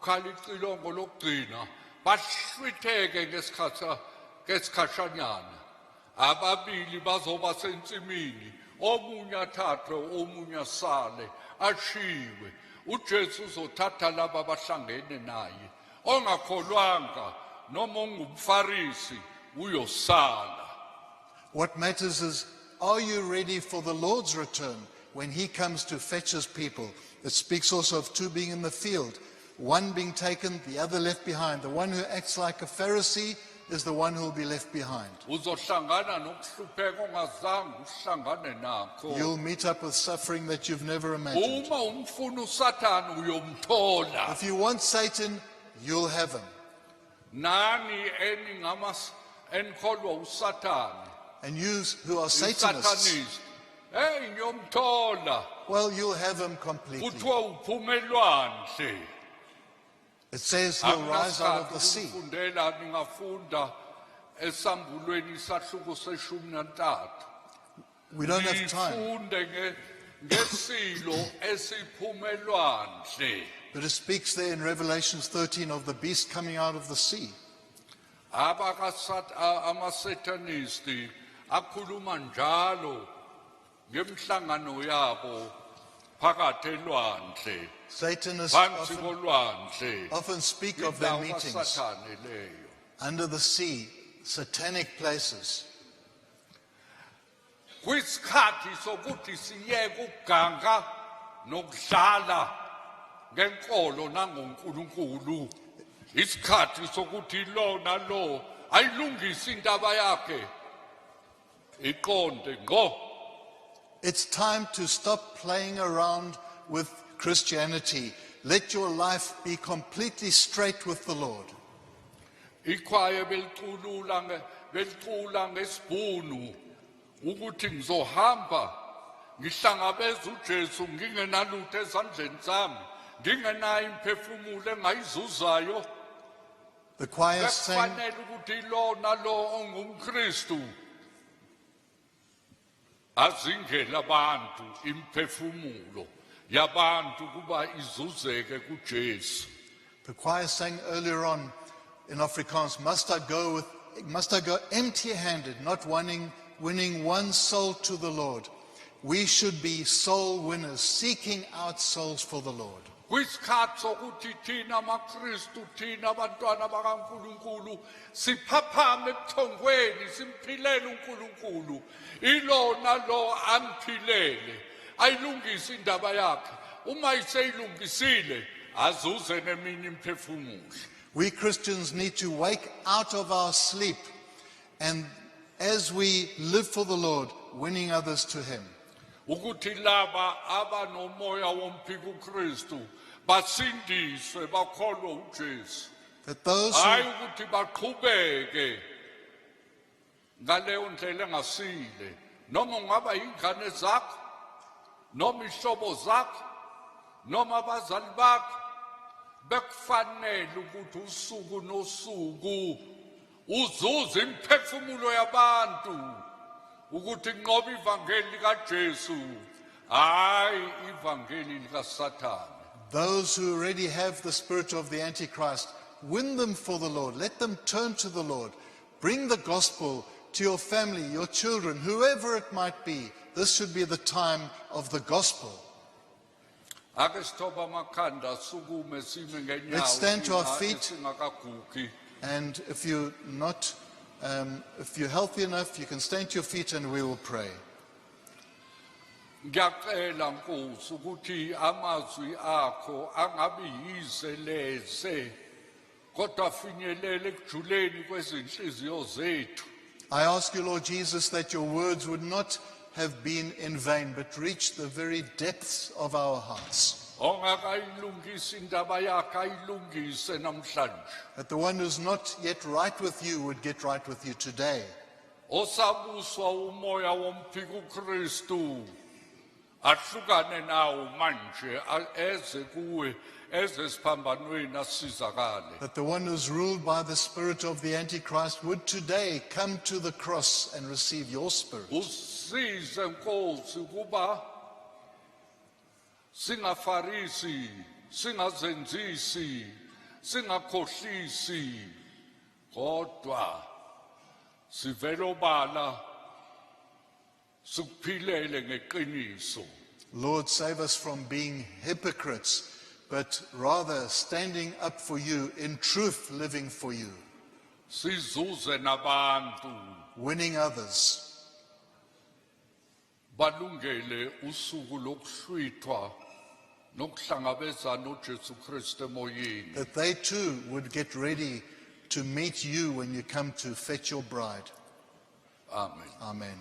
khala icilongo lokugcina bahlwitheke ngesikhashanyana ababili bazoba sensimini omunye athathwe omunye asale ashiwe uJesu uzothatha laba abahlangene naye ongakholwanga noma ungumfarisi uyosala. what matters is, are you ready for the Lord's return when he comes to fetch his people? It speaks also of two being in the field, one being taken, the other left behind. The one who acts like a Pharisee is the one who will be left behind. Uzohlangana nokuhlupheka ongazange uhlangane nakho. You'll meet up with suffering that you've never imagined. Uma umfuna uSathane uyomthola. If you want Satan, you'll have him. nani enkholwa uSathane, And you who are Satanists, Satanist, hey ngiyomthola, well, you'll have him completely. kuthiwa uphumelwandle. It says he'll rise out of the sea. Ukufundela ningafunda esambulweni isahluko seshumi nantathu. We don't have time, Nifunde ngesilo esiphumelwandle. but it speaks there in Revelation 13 of the beast coming out of the sea. Amasatanisti akhuluma njalo ngemhlangano yabo phakathi elwandle, Satanists phansi kolwandle, often speak of their indawo meetings kaSathane leyo. under the sea, satanic places. Kwisikhathi sokuthi siyeke ukuganga nokudlala ngenkolo nangoNkulunkulu, isikhathi sokuthi lo nalo ayilungise indaba yakhe iqonde ngqo. It's time to stop playing around with Christianity. Let your life be completely straight with the Lord. Ikhwaya belicula ngesibhunu ukuthi ngizohamba ngihlangabeza uJesu ngingenalutho ezandleni zami, ngingenayo imphefumulo engayizuzayo. The choir sang, Kufanele ukuthi lo nalo ongumKristu azingele abantu imphefumulo yabantu kuba izuzeke kuJesu. the choir sang earlier on in Afrikaans, must I go empty-handed, not winning one soul to the Lord. We should be soul winners, seeking out souls for the Lord. Kwisikhathi sokuthi thina amaKristu thina abantwana bakaNkulunkulu siphaphame ebuthongweni simphilele uNkulunkulu, ilona lo amphilele ayilungise indaba yakhe, uma iseyilungisile azuze neminye imphefumulo. We Christians need to wake out of our sleep, and as we live for the Lord, winning others to Him. Ukuthi laba abanomoya womphika uKristu basindiswe bakholwe uJesu, That those hayi who, ukuthi baqhubeke ngaleyo ndlela engasile, noma ungaba ingane zakho, noma ihlobo zakho, noma abazali bakho, bekufanele ukuthi usuku nosuku uzuze imphefumulo yabantu ukuthi nqoba ivangeli likaJesu, hayi ivangeli likaSathane. those who already have the spirit of the Antichrist, win them for the Lord. Let them turn to the Lord. Bring the gospel to your family, your children, whoever it might be. This should be the time of the gospel. Ake sithobe amakhanda sukume sime ngenyawo. Let's stand to our thina feet. esingakagugi. And if you're healthy enough, you can stand to your feet and we will pray. Ngiyacela Nkosi ukuthi amazwi akho angabi yize leze, kodwa finyelele ekujuleni kwezinhliziyo zethu. I ask you, Lord Jesus, that your words would not have been in vain, but reach the very depths of our hearts. Ongakayilungisa indaba yakhe ayilungise namhlanje. That the one who's not yet right with you would get right with you today. Osabuswa umoya womphika uKristu ahlukane nawo manje eze kuwe eze siphambanweni asizakale. That the one who's ruled by the spirit of the Antichrist would today come to the cross and receive your spirit. Usize Nkosi kuba singafarisi, singazenzisi, singakhohlisi, kodwa sivele obala sikuphilele ngeqiniso. Lord, save us from being hypocrites, but rather standing up for you, in truth living for you, Sizuze nabantu winning others, balungele usuku lokuhlwithwa nokuhlangabezana noJesu Kristu emoyeni. that they too would get ready to meet you when you come to fetch your bride. Amen. Amen.